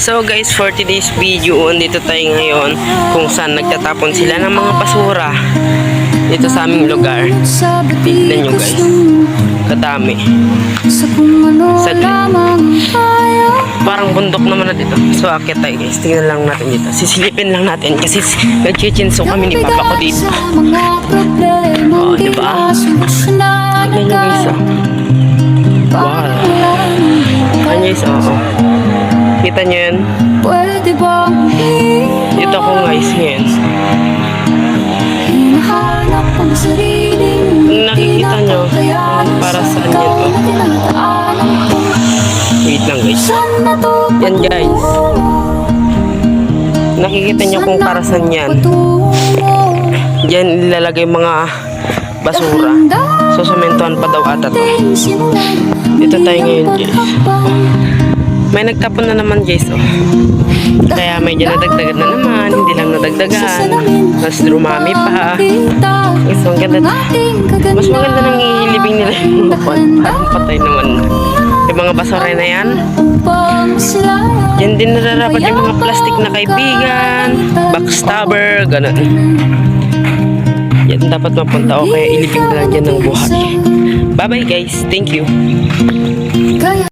So guys, for today's video, andito tayo ngayon kung saan nagtatapon sila ng mga basura dito sa aming lugar. Tignan nyo guys, kadami. Parang bundok naman na dito. So akit tayo guys, tingnan lang natin dito. Sisilipin lang natin kasi nag-chinso kami ni papa ko dito. Oh, diba? Tignan nyo guys, oh. Wow. Tignan guys, oh. Kita nyo yan? Dito ako guys ngayon. Nakikita nyo para saan yan to. Wait lang guys. Yan guys. Nakikita nyo kung para saan yan. Diyan ilalagay mga basura. Susumentuhan pa daw ata to. Dito tayo ngayon guys. May nagtapon na naman guys, oh. Kaya medyo nadagdagan na naman. Hindi lang nadagdagan. Mas dumami pa. Guys, ang ganda. Mas maganda nang ilibing nila yung parang patay naman. Yung mga basura na yan. Yan din nararapat yung mga plastic na kaibigan. Backstabber, gano'n. Yan dapat mapunta o kaya ilibing na lang dyan ng buhay. Bye bye guys. Thank you.